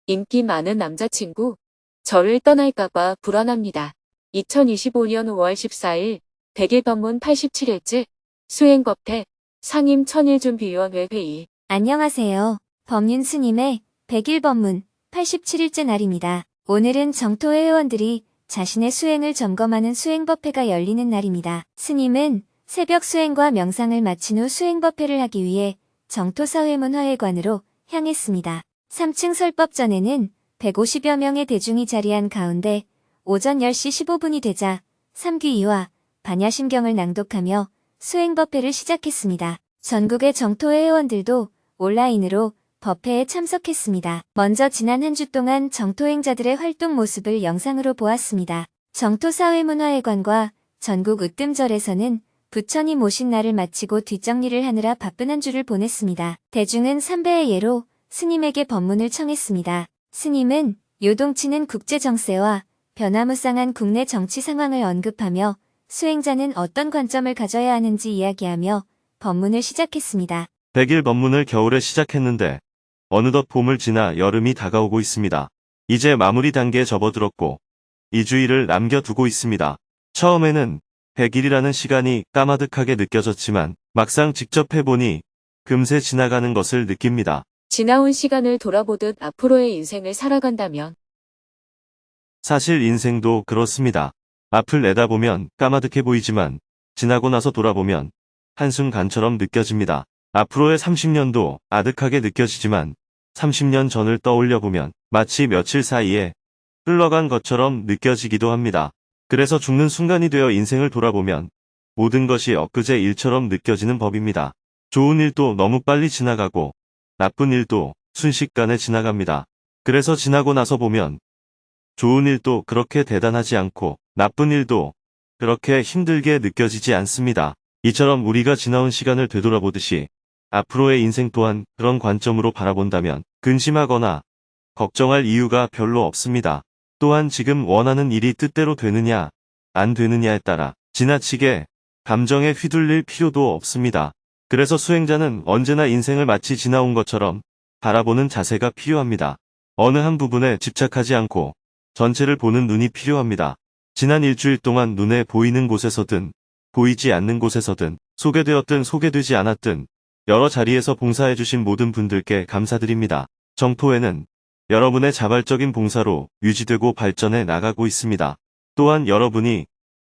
인기 많은 남자친구, 저를 떠날까봐 불안합니다. 2025년 5월 14일 100일 법문 87일째 수행법회 상임 천일준비위원회 회의. 안녕하세요. 법륜 스님의 100일 법문 87일째 날입니다. 오늘은 정토회 회원들이 자신의 수행을 점검하는 수행법회가 열리는 날입니다. 스님은 새벽 수행과 명상을 마친 후 수행법회를 하기 위해 정토사회문 화회관으로 향했습니다. 3층 설법전에는 150여 명의 대중이 자리한 가운데 오전 10시 15분이 되자 삼귀이와 반야심경을 낭독하며 수행법회를 시작했습니다. 전국의 정토회 회원들도 온라인으로 법회에 참석했습니다. 먼저 지난 한 주 동안 정토행자들의 활동 모습을 영상으로 보았습니다. 정토사회문화회관과 전국 으뜸절에서는 부처님 모신 날을 마치고 뒷정리를 하느라 바쁜 한 주를 보냈습니다. 대중은 삼배의 예로 스님에게 법문을 청했습니다. 스님은 요동치는 국제정세와 변화무쌍한 국내 정치 상황을 언급하며 수행자는 어떤 관점을 가져야 하는지 이야기하며 법문을 시작했습니다. 100일 법문을 겨울에 시작했는데 어느덧 봄을 지나 여름이 다가오고 있습니다. 이제 마무리 단계에 접어들었고 2주일을 남겨두고 있습니다. 처음에는 100일이라는 시간이 까마득하게 느껴졌지만 막상 직접 해보니 금세 지나가는 것을 느낍니다. 지나온 시간을 돌아보듯 앞으로의 인생을 살아간다면 사실 인생도 그렇습니다. 앞을 내다보면 까마득해 보이지만 지나고 나서 돌아보면 한순간처럼 느껴집니다. 앞으로의 30년도 아득하게 느껴지지만 30년 전을 떠올려보면 마치 며칠 사이에 흘러간 것처럼 느껴지기도 합니다. 그래서 죽는 순간이 되어 인생을 돌아보면 모든 것이 엊그제 일처럼 느껴지는 법입니다. 좋은 일도 너무 빨리 지나가고 나쁜 일도 순식간에 지나갑니다. 그래서 지나고 나서 보면 좋은 일도 그렇게 대단하지 않고 나쁜 일도 그렇게 힘들게 느껴지지 않습니다. 이처럼 우리가 지나온 시간을 되돌아보듯이 앞으로의 인생 또한 그런 관점으로 바라본다면 근심하거나 걱정할 이유가 별로 없습니다. 또한 지금 원하는 일이 뜻대로 되느냐 안 되느냐에 따라 지나치게 감정에 휘둘릴 필요도 없습니다. 그래서 수행자는 언제나 인생을 마치 지나온 것처럼 바라보는 자세가 필요합니다. 어느 한 부분에 집착하지 않고 전체를 보는 눈이 필요합니다. 지난 일주일 동안 눈에 보이는 곳에서든 보이지 않는 곳에서든 소개되었든 소개되지 않았든 여러 자리에서 봉사해주신 모든 분들께 감사드립니다. 정토회는 여러분의 자발적인 봉사로 유지되고 발전해 나가고 있습니다. 또한 여러분이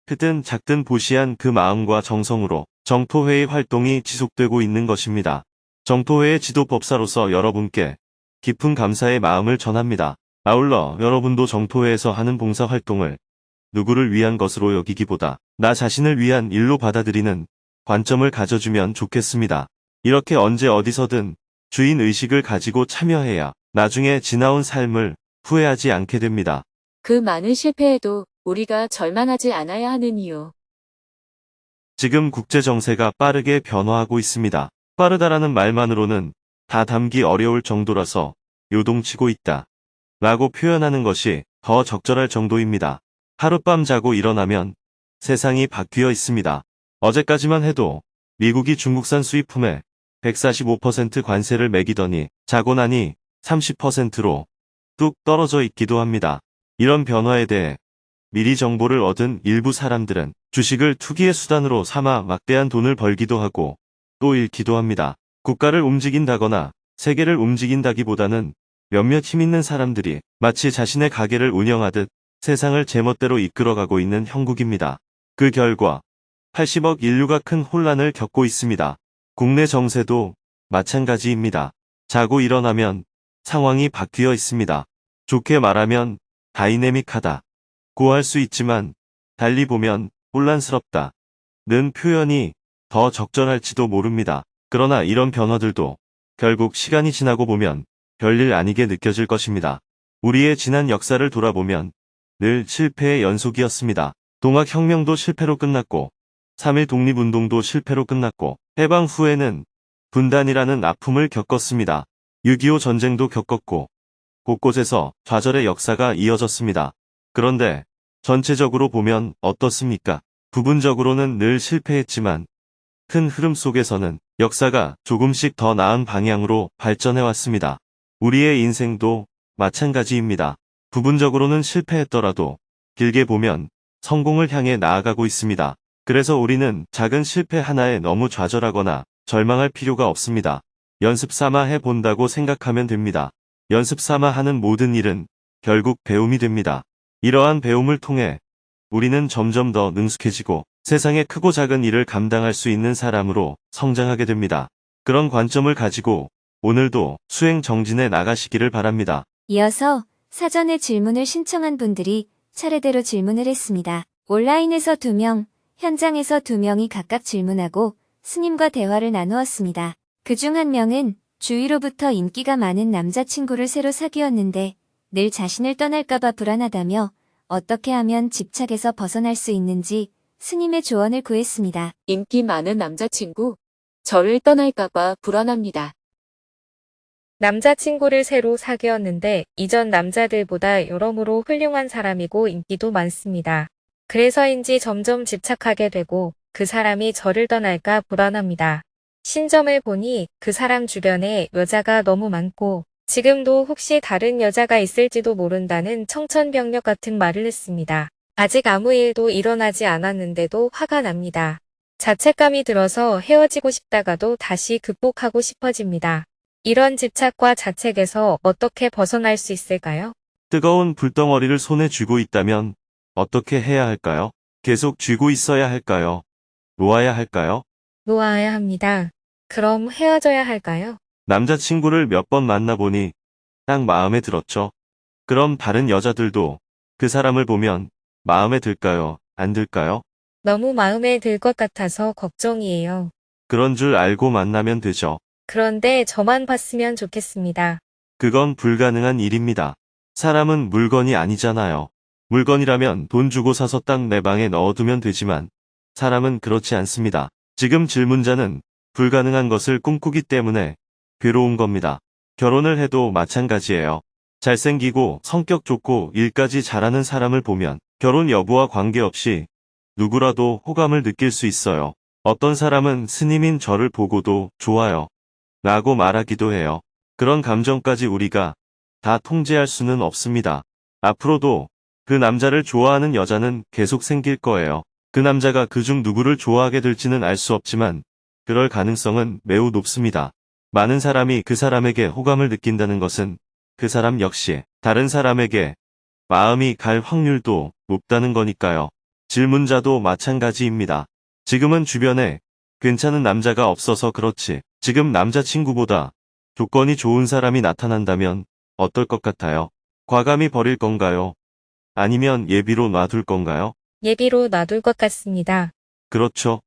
크든 작든 보시한 그 마음과 정성으로 정토회의 활동이 지속되고 있는 것입니다. 정토회의 지도법사로서 여러분께 깊은 감사의 마음을 전합니다. 아울러 여러분도 정토회에서 하는 봉사활동을 누구를 위한 것으로 여기기보다 나 자신을 위한 일로 받아들이는 관점을 가져주면 좋겠습니다. 이렇게 언제 어디서든 주인의식을 가지고 참여해야 나중에 지나온 삶을 후회하지 않게 됩니다. 그 많은 실패에도 우리가 절망하지 않아야 하는 이유. 지금 국제정세가 빠르게 변화하고 있습니다. 빠르다라는 말만으로는 다 담기 어려울 정도라서 요동치고 있다 라고 표현하는 것이 더 적절할 정도입니다. 하룻밤 자고 일어나면 세상이 바뀌어 있습니다. 어제까지만 해도 미국이 중국산 수입품에 145% 관세를 매기더니 자고 나니 30%로 뚝 떨어져 있기도 합니다. 이런 변화에 대해 미리 정보를 얻은 일부 사람들은 주식을 투기의 수단으로 삼아 막대한 돈을 벌기도 하고 또 잃기도 합니다. 국가를 움직인다거나 세계를 움직인다기보다는 몇몇 힘있는 사람들이 마치 자신의 가게를 운영하듯 세상을 제멋대로 이끌어가고 있는 형국입니다. 그 결과 80억 인류가 큰 혼란을 겪고 있습니다. 국내 정세도 마찬가지입니다. 자고 일어나면 상황이 바뀌어 있습니다. 좋게 말하면 다이내믹하다 고 할 수 있지만 달리 보면 혼란스럽다 는 표현이 더 적절할지도 모릅니다. 그러나 이런 변화들도 결국 시간이 지나고 보면 별일 아니게 느껴질 것입니다. 우리의 지난 역사를 돌아보면 늘 실패의 연속이었습니다. 동학혁명도 실패로 끝났고 3.1 독립운동도 실패로 끝났고 해방 후에는 분단이라는 아픔을 겪었습니다. 6.25 전쟁도 겪었고 곳곳에서 좌절의 역사가 이어졌습니다. 그런데 전체적으로 보면 어떻습니까? 부분적으로는 늘 실패했지만 큰 흐름 속에서는 역사가 조금씩 더 나은 방향으로 발전해왔습니다. 우리의 인생도 마찬가지입니다. 부분적으로는 실패했더라도 길게 보면 성공을 향해 나아가고 있습니다. 그래서 우리는 작은 실패 하나에 너무 좌절하거나 절망할 필요가 없습니다. 연습 삼아 해본다고 생각하면 됩니다. 연습 삼아 하는 모든 일은 결국 배움이 됩니다. 이러한 배움을 통해 우리는 점점 더 능숙해지고 세상의 크고 작은 일을 감당할 수 있는 사람으로 성장하게 됩니다. 그런 관점을 가지고 오늘도 수행 정진에 나가시기를 바랍니다. 이어서 사전에 질문을 신청한 분들이 차례대로 질문을 했습니다. 온라인에서 2명, 현장에서 2명이 각각 질문하고 스님과 대화를 나누었습니다. 그중 한 명은 주위로부터 인기가 많은 남자친구를 새로 사귀었는데 늘 자신을 떠날까봐 불안하다며 어떻게 하면 집착에서 벗어날 수 있는지 스님의 조언을 구했습니다. 인기 많은 남자친구. 저를 떠날까봐 불안합니다. 남자친구를 새로 사귀었는데 이전 남자들보다 여러모로 훌륭한 사람이고 인기도 많습니다. 그래서인지 점점 집착하게 되고 그 사람이 저를 떠날까 불안합니다. 신점을 보니 그 사람 주변에 여자가 너무 많고 지금도 혹시 다른 여자가 있을지도 모른다는 청천벽력 같은 말을 했습니다. 아직 아무 일도 일어나지 않았는데도 화가 납니다. 자책감이 들어서 헤어지고 싶다가도 다시 극복하고 싶어집니다. 이런 집착과 자책에서 어떻게 벗어날 수 있을까요? 뜨거운 불덩어리를 손에 쥐고 있다면 어떻게 해야 할까요? 계속 쥐고 있어야 할까요? 놓아야 할까요? 놓아야 합니다. 그럼 헤어져야 할까요? 남자친구를 몇 번 만나보니 딱 마음에 들었죠. 그럼 다른 여자들도 그 사람을 보면 마음에 들까요? 안 들까요? 너무 마음에 들 것 같아서 걱정이에요. 그런 줄 알고 만나면 되죠. 그런데 저만 봤으면 좋겠습니다. 그건 불가능한 일입니다. 사람은 물건이 아니잖아요. 물건이라면 돈 주고 사서 딱 내 방에 넣어두면 되지만 사람은 그렇지 않습니다. 지금 질문자는 불가능한 것을 꿈꾸기 때문에 괴로운 겁니다. 결혼을 해도 마찬가지예요. 잘생기고 성격 좋고 일까지 잘하는 사람을 보면 결혼 여부와 관계없이 누구라도 호감을 느낄 수 있어요. 어떤 사람은 스님인 저를 보고도 좋아요 라고 말하기도 해요. 그런 감정까지 우리가 다 통제할 수는 없습니다. 앞으로도 그 남자를 좋아하는 여자는 계속 생길 거예요. 그 남자가 그중 누구를 좋아하게 될지는 알 수 없지만 그럴 가능성은 매우 높습니다. 많은 사람이 그 사람에게 호감을 느낀다는 것은 그 사람 역시 다른 사람에게 마음이 갈 확률도 높다는 거니까요. 질문자도 마찬가지입니다. 지금은 주변에 괜찮은 남자가 없어서 그렇지 지금 남자친구보다 조건이 좋은 사람이 나타난다면 어떨 것 같아요? 과감히 버릴 건가요? 아니면 예비로 놔둘 건가요? 예비로 놔둘 것 같습니다. 그렇죠.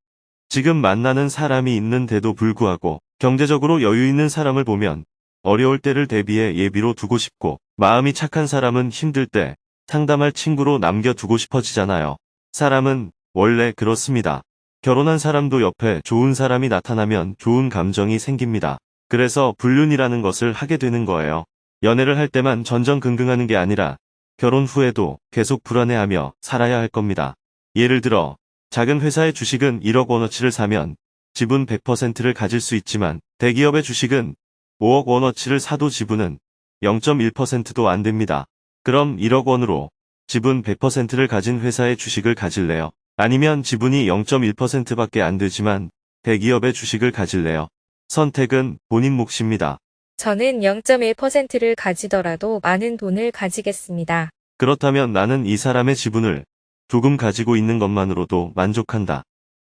지금 만나는 사람이 있는데도 불구하고 경제적으로 여유 있는 사람을 보면 어려울 때를 대비해 예비로 두고 싶고 마음이 착한 사람은 힘들 때 상담할 친구로 남겨두고 싶어지잖아요. 사람은 원래 그렇습니다. 결혼한 사람도 옆에 좋은 사람이 나타나면 좋은 감정이 생깁니다. 그래서 불륜이라는 것을 하게 되는 거예요. 연애를 할 때만 전전긍긍하는 게 아니라 결혼 후에도 계속 불안해하며 살아야 할 겁니다. 예를 들어 작은 회사의 주식은 1억 원어치를 사면 지분 100%를 가질 수 있지만 대기업의 주식은 5억 원어치를 사도 지분은 0.1%도 안 됩니다. 그럼 1억 원으로 지분 100%를 가진 회사의 주식을 가질래요? 아니면 지분이 0.1%밖에 안 되지만 대기업의 주식을 가질래요? 선택은 본인 몫입니다. 저는 0.1%를 가지더라도 많은 돈을 가지겠습니다. 그렇다면 나는 이 사람의 지분을 조금 가지고 있는 것만으로도 만족한다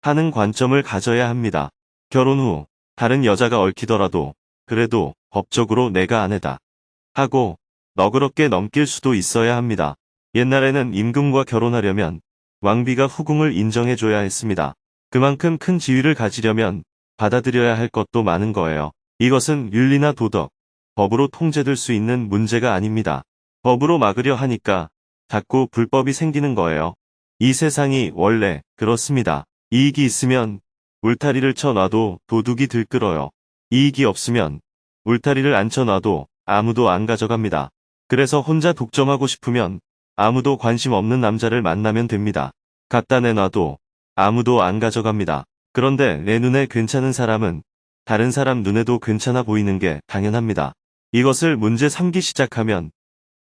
하는 관점을 가져야 합니다. 결혼 후 다른 여자가 얽히더라도 그래도 법적으로 내가 아내다 하고 너그럽게 넘길 수도 있어야 합니다. 옛날에는 임금과 결혼하려면 왕비가 후궁을 인정해줘야 했습니다. 그만큼 큰 지위를 가지려면 받아들여야 할 것도 많은 거예요. 이것은 윤리나 도덕, 법으로 통제될 수 있는 문제가 아닙니다. 법으로 막으려 하니까 자꾸 불법이 생기는 거예요. 이 세상이 원래 그렇습니다. 이익이 있으면 울타리를 쳐놔도 도둑이 들끓어요. 이익이 없으면 울타리를 안 쳐놔도 아무도 안 가져갑니다. 그래서 혼자 독점하고 싶으면 아무도 관심 없는 남자를 만나면 됩니다. 갖다 내놔도 아무도 안 가져갑니다. 그런데 내 눈에 괜찮은 사람은 다른 사람 눈에도 괜찮아 보이는 게 당연합니다. 이것을 문제 삼기 시작하면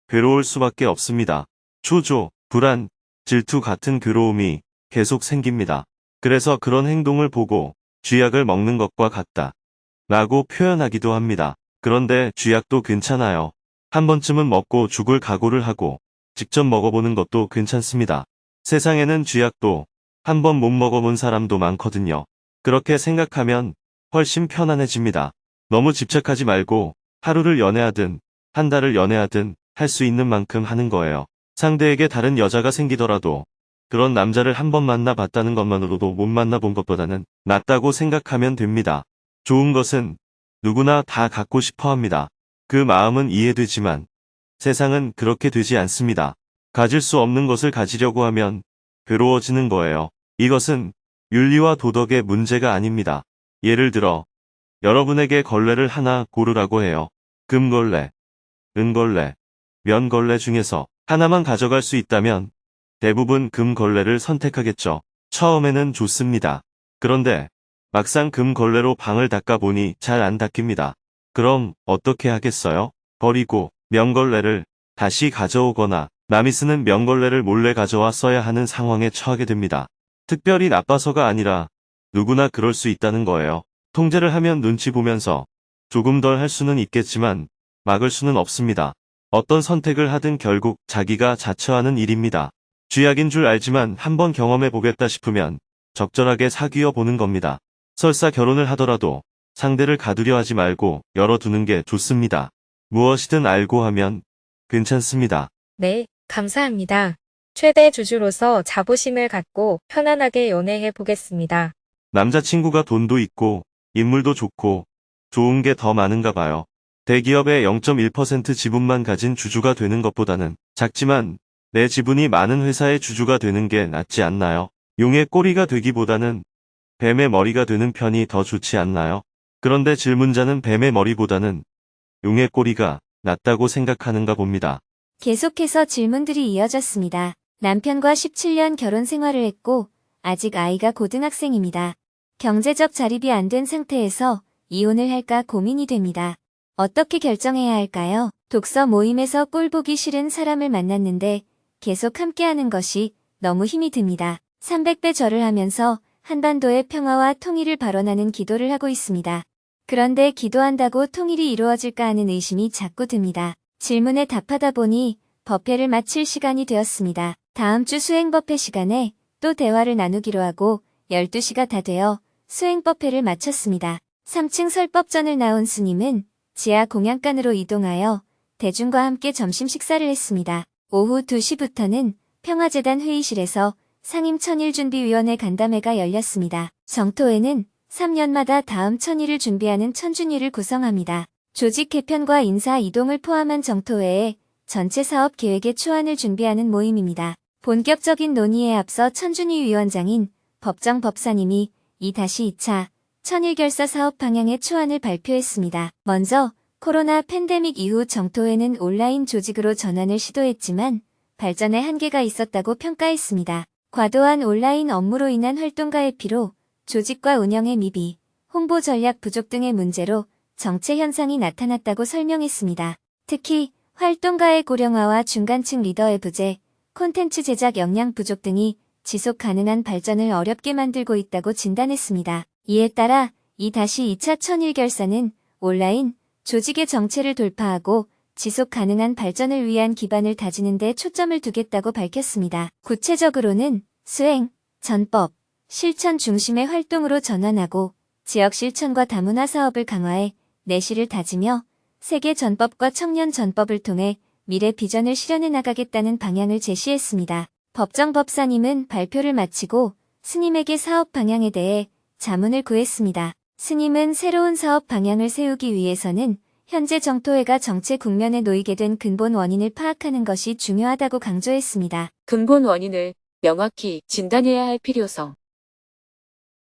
괴로울 수밖에 없습니다. 초조, 불안, 질투 같은 괴로움이 계속 생깁니다. 그래서 그런 행동을 보고 쥐약을 먹는 것과 같다 라고 표현하기도 합니다. 그런데 쥐약도 괜찮아요. 한 번쯤은 먹고 죽을 각오를 하고 직접 먹어보는 것도 괜찮습니다. 세상에는 쥐약도 한 번 못 먹어본 사람도 많거든요. 그렇게 생각하면 훨씬 편안해집니다. 너무 집착하지 말고 하루를 연애하든 한 달을 연애하든 할 수 있는 만큼 하는 거예요. 상대에게 다른 여자가 생기더라도 그런 남자를 한 번 만나봤다는 것만으로도 못 만나본 것보다는 낫다고 생각하면 됩니다. 좋은 것은 누구나 다 갖고 싶어 합니다. 그 마음은 이해되지만 세상은 그렇게 되지 않습니다. 가질 수 없는 것을 가지려고 하면 괴로워지는 거예요. 이것은 윤리와 도덕의 문제가 아닙니다. 예를 들어 여러분에게 걸레를 하나 고르라고 해요. 금걸레, 은걸레, 면걸레 중에서 하나만 가져갈 수 있다면 대부분 금걸레를 선택하겠죠. 처음에는 좋습니다. 그런데 막상 금걸레로 방을 닦아보니 잘 안 닦입니다. 그럼 어떻게 하겠어요? 버리고 면걸레를 다시 가져오거나 남이 쓰는 면걸레를 몰래 가져와 써야 하는 상황에 처하게 됩니다. 특별히 나빠서가 아니라 누구나 그럴 수 있다는 거예요. 통제를 하면 눈치 보면서 조금 덜 할 수는 있겠지만 막을 수는 없습니다. 어떤 선택을 하든 결국 자기가 자처하는 일입니다. 쥐약인 줄 알지만 한번 경험해 보겠다 싶으면 적절하게 사귀어 보는 겁니다. 설사 결혼을 하더라도 상대를 가두려 하지 말고 열어두는 게 좋습니다. 무엇이든 알고 하면 괜찮습니다. 네, 감사합니다. 최대 주주로서 자부심을 갖고 편안하게 연애해 보겠습니다. 남자친구가 돈도 있고 인물도 좋고 좋은 게 더 많은가 봐요. 대기업의 0.1% 지분만 가진 주주가 되는 것보다는 작지만 내 지분이 많은 회사의 주주가 되는 게 낫지 않나요? 용의 꼬리가 되기보다는 뱀의 머리가 되는 편이 더 좋지 않나요? 그런데 질문자는 뱀의 머리보다는 용의 꼬리가 낫다고 생각하는가 봅니다. 계속해서 질문들이 이어졌습니다. 남편과 17년 결혼 생활을 했고 아직 아이가 고등학생입니다. 경제적 자립이 안 된 상태에서 이혼을 할까 고민이 됩니다. 어떻게 결정해야 할까요? 독서 모임에서 꼴 보기 싫은 사람을 만났는데 계속 함께하는 것이 너무 힘이 듭니다. 300배 절을 하면서 한반도의 평화와 통일을 발언하는 기도를 하고 있습니다. 그런데 기도한다고 통일이 이루어질까 하는 의심이 자꾸 듭니다. 질문에 답하다 보니 법회를 마칠 시간이 되었습니다. 다음 주 수행법회 시간에 또 대화를 나누기로 하고 12시가 다 되어 수행법회를 마쳤습니다. 3층 설법전을 나온 스님은 지하 공양간으로 이동하여 대중과 함께 점심 식사를 했습니다. 오후 2시부터는 평화재단 회의실에서 상임 천일준비위원회 간담회가 열렸습니다. 정토회는 3년마다 다음 천일을 준비하는 천준위를 구성합니다. 조직 개편과 인사 이동을 포함한 정토회의 전체 사업 계획의 초안을 준비하는 모임입니다. 본격적인 논의에 앞서 천준위 위원장인 법정 법사님이 2-2차 천일결사 사업 방향의 초안을 발표했습니다. 먼저 코로나 팬데믹 이후 정토회는 온라인 조직으로 전환을 시도했지만 발전에 한계가 있었다고 평가했습니다. 과도한 온라인 업무로 인한 활동가의 피로, 조직과 운영의 미비, 홍보 전략 부족 등의 문제로 정체 현상이 나타났다고 설명했습니다. 특히 활동가의 고령화와 중간층 리더의 부재, 콘텐츠 제작 역량 부족 등이 지속 가능한 발전을 어렵게 만들고 있다고 진단했습니다. 이에 따라 2-2차 천일결사는 온라인, 조직의 정체를 돌파하고 지속 가능한 발전을 위한 기반을 다지는 데 초점을 두겠다고 밝혔습니다. 구체적으로는 수행, 전법, 실천 중심의 활동으로 전환하고 지역 실천과 다문화 사업을 강화해 내실을 다지며 세계 전법과 청년 전법을 통해 미래 비전을 실현해 나가겠다는 방향을 제시했습니다. 법정 법사님은 발표를 마치고 스님에게 사업 방향에 대해 자문을 구했습니다. 스님은 새로운 사업 방향을 세우기 위해서는 현재 정토회가 정체 국면에 놓이게 된 근본 원인을 파악하는 것이 중요하다고 강조했습니다. 근본 원인을 명확히 진단해야 할 필요성.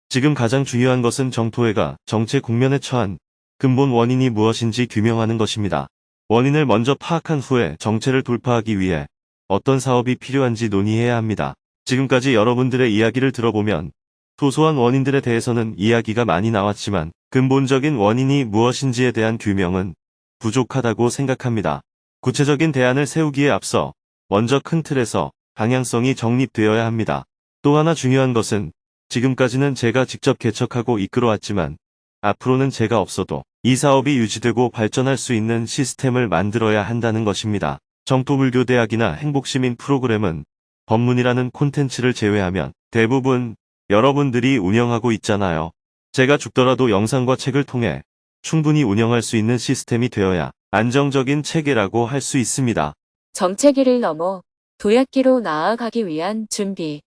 지금 가장 중요한 것은 정토회가 정체 국면에 처한 근본 원인이 무엇인지 규명하는 것입니다. 원인을 먼저 파악한 후에 정체를 돌파하기 위해 어떤 사업이 필요한지 논의해야 합니다. 지금까지 여러분들의 이야기를 들어보면 소소한 원인들에 대해서는 이야기가 많이 나왔지만 근본적인 원인이 무엇인지에 대한 규명은 부족하다고 생각합니다. 구체적인 대안을 세우기에 앞서 먼저 큰 틀에서 방향성이 정립되어야 합니다. 또 하나 중요한 것은 지금까지는 제가 직접 개척하고 이끌어왔지만 앞으로는 제가 없어도 이 사업이 유지되고 발전할 수 있는 시스템을 만들어야 한다는 것입니다. 정토불교대학이나 행복시민 프로그램은 법문이라는 콘텐츠를 제외하면 대부분 여러분들이 운영하고 있잖아요. 제가 죽더라도 영상과 책을 통해 충분히 운영할 수 있는 시스템이 되어야 안정적인 체계라고 할 수 있습니다. 정체기를 넘어 도약기로 나아가기 위한 준비.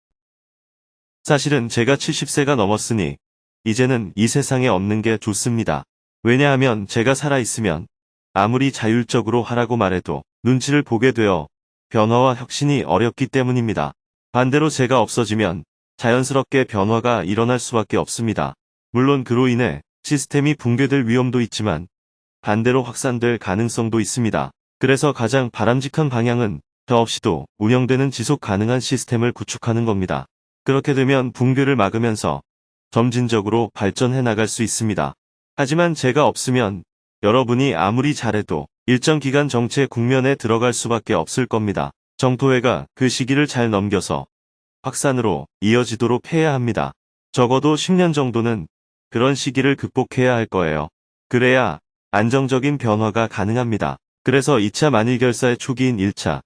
사실은 제가 70세가 넘었으니 이제는 이 세상에 없는 게 좋습니다. 왜냐하면 제가 살아있으면 아무리 자율적으로 하라고 말해도 눈치를 보게 되어 변화와 혁신이 어렵기 때문입니다. 반대로 제가 없어지면 자연스럽게 변화가 일어날 수밖에 없습니다. 물론 그로 인해 시스템이 붕괴될 위험도 있지만 반대로 확산될 가능성도 있습니다. 그래서 가장 바람직한 방향은 저 없이도 운영되는 지속 가능한 시스템을 구축하는 겁니다. 그렇게 되면 붕괴를 막으면서 점진적으로 발전해 나갈 수 있습니다. 하지만 제가 없으면 여러분이 아무리 잘해도 일정 기간 정체 국면에 들어갈 수밖에 없을 겁니다. 정토회가 그 시기를 잘 넘겨서 확산으로 이어지도록 해야 합니다. 적어도 10년 정도는 그런 시기를 극복해야 할 거예요. 그래야 안정적인 변화가 가능합니다. 그래서 2차 만일결사의 초기인 1차,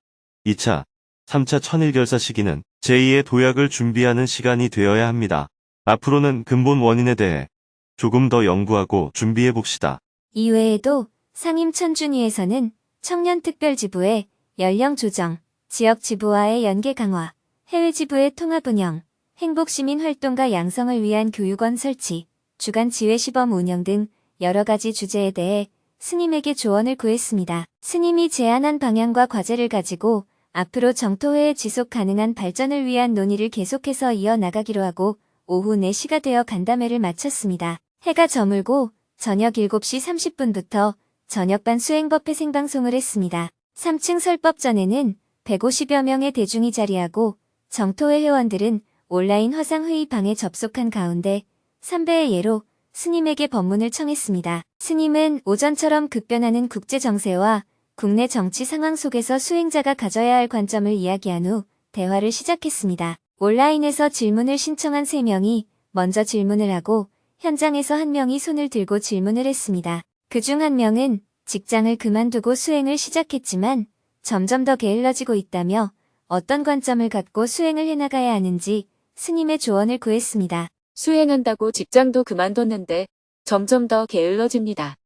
2차, 3차 천일결사 시기는 제2의 도약을 준비하는 시간이 되어야 합니다. 앞으로는 근본 원인에 대해 조금 더 연구하고 준비해 봅시다. 이외에도 상임천준위에서는 청년특별지부의 연령 조정, 지역지부와의 연계 강화, 해외지부의 통합 운영, 행복시민 활동가 양성을 위한 교육원 설치, 주간 지회 시범 운영 등 여러 가지 주제에 대해 스님에게 조언을 구했습니다. 스님이 제안한 방향과 과제를 가지고 앞으로 정토회의 지속 가능한 발전을 위한 논의를 계속해서 이어나가기로 하고 오후 4시가 되어 간담회를 마쳤습니다. 해가 저물고 저녁 7시 30분부터 저녁반 수행법회 생방송을 했습니다. 3층 설법전에는 150여 명의 대중이 자리하고 정토회 회원들은 온라인 화상회의방에 접속한 가운데 3배의 예로 스님에게 법문을 청했습니다. 스님은 오전처럼 급변하는 국제 정세와 국내 정치 상황 속에서 수행자가 가져야 할 관점을 이야기한 후 대화를 시작했습니다. 온라인에서 질문을 신청한 3명이 먼저 질문을 하고 현장에서 1명이 손을 들고 질문을 했습니다. 그중 1명은 직장을 그만두고 수행을 시작했지만 점점 더 게을러지고 있다며 어떤 관점을 갖고 수행을 해나가야 하는지 스님의 조언을 구했습니다. 수행한다고 직장도 그만뒀는데 점점 더 게을러집니다.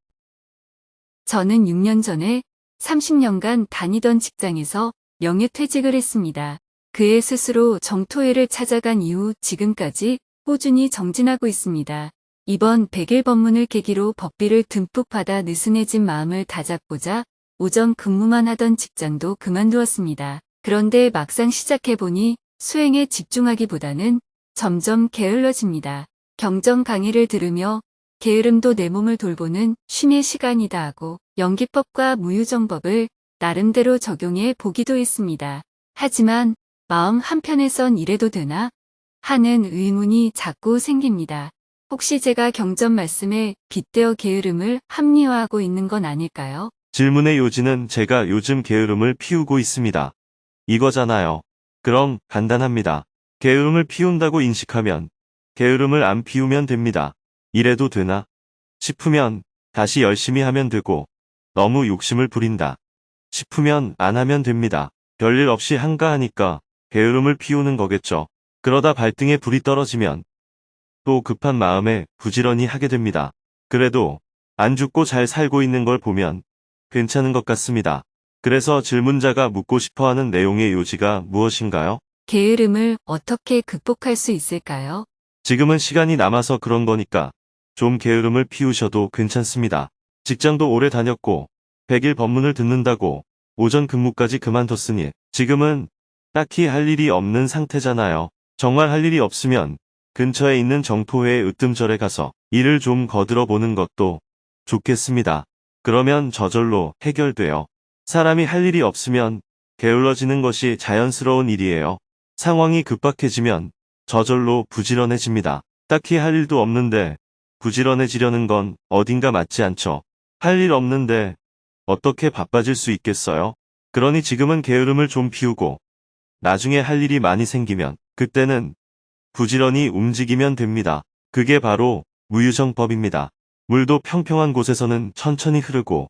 저는 6년 전에 30년간 다니던 직장에서 명예퇴직을 했습니다. 그의 스스로 정토회를 찾아간 이후 지금까지 꾸준히 정진하고 있습니다. 이번 100일 법문을 계기로 법비를 듬뿍 받아 느슨해진 마음을 다잡고자 오전 근무만 하던 직장도 그만두었습니다. 그런데 막상 시작해보니 수행에 집중하기보다는 점점 게을러집니다. 경전 강의를 들으며 게으름도 내 몸을 돌보는 쉼의 시간이다 하고 연기법과 무유정법을 나름대로 적용해 보기도 했습니다. 하지만 마음 한편에선 이래도 되나 하는 의문이 자꾸 생깁니다. 혹시 제가 경전 말씀에 빗대어 게으름을 합리화하고 있는 건 아닐까요? 질문의 요지는 제가 요즘 게으름을 피우고 있습니다. 이거잖아요. 그럼 간단합니다. 게으름을 피운다고 인식하면 게으름을 안 피우면 됩니다. 이래도 되나 싶으면 다시 열심히 하면 되고 너무 욕심을 부린다 싶으면 안 하면 됩니다. 별일 없이 한가하니까 게으름을 피우는 거겠죠. 그러다 발등에 불이 떨어지면 또 급한 마음에 부지런히 하게 됩니다. 그래도 안 죽고 잘 살고 있는 걸 보면 괜찮은 것 같습니다. 그래서 질문자가 묻고 싶어하는 내용의 요지가 무엇인가요? 게으름을 어떻게 극복할 수 있을까요? 지금은 시간이 남아서 그런 거니까 좀 게으름을 피우셔도 괜찮습니다. 직장도 오래 다녔고 100일 법문을 듣는다고 오전 근무까지 그만뒀으니 지금은 딱히 할 일이 없는 상태잖아요. 정말 할 일이 없으면 근처에 있는 정토회의 으뜸절에 가서 일을 좀 거들어 보는 것도 좋겠습니다. 그러면 저절로 해결돼요. 사람이 할 일이 없으면 게을러지는 것이 자연스러운 일이에요. 상황이 급박해지면 저절로 부지런해집니다. 딱히 할 일도 없는데 부지런해지려는 건 어딘가 맞지 않죠. 할 일 없는데 어떻게 바빠질 수 있겠어요? 그러니 지금은 게으름을 좀 피우고 나중에 할 일이 많이 생기면 그때는 부지런히 움직이면 됩니다. 그게 바로 무유정법입니다. 물도 평평한 곳에서는 천천히 흐르고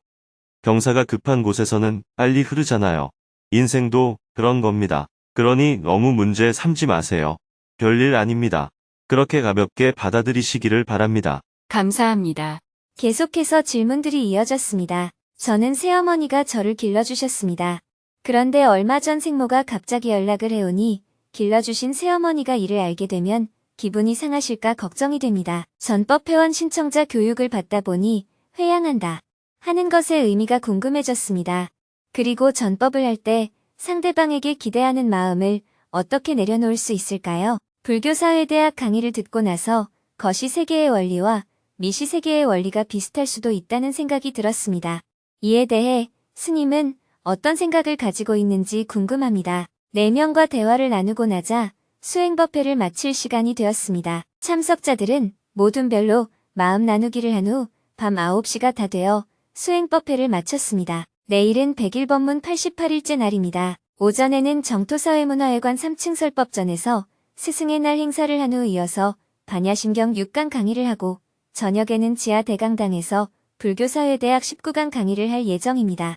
경사가 급한 곳에서는 빨리 흐르잖아요. 인생도 그런 겁니다. 그러니 너무 문제 삼지 마세요. 별일 아닙니다. 그렇게 가볍게 받아들이시기를 바랍니다. 감사합니다. 계속해서 질문들이 이어졌습니다. 저는 새어머니가 저를 길러주셨습니다. 그런데 얼마 전 생모가 갑자기 연락을 해오니 길러주신 새어머니가 이를 알게 되면 기분이 상하실까 걱정이 됩니다. 전법회원 신청자 교육을 받다 보니 회양한다 하는 것의 의미가 궁금해졌습니다. 그리고 전법을 할 때 상대방에게 기대하는 마음을 어떻게 내려놓을 수 있을까요? 불교사회대학 강의를 듣고 나서 거시세계의 원리와 미시세계의 원리가 비슷할 수도 있다는 생각이 들었습니다. 이에 대해 스님은 어떤 생각을 가지고 있는지 궁금합니다. 4명과 대화를 나누고 나자 수행법회를 마칠 시간이 되었습니다. 참석자들은 모든 별로 마음 나누기를 한 후 밤 9시가 다 되어 수행법회를 마쳤습니다. 내일은 100일 법문 88일째 날입니다. 오전에는 정토사회문화회관 3층 설법전에서 스승의 날 행사를 한 후 이어서 반야심경 6강 강의를 하고 저녁에는 지하 대강당에서 불교사회대학 19강 강의를 할 예정입니다.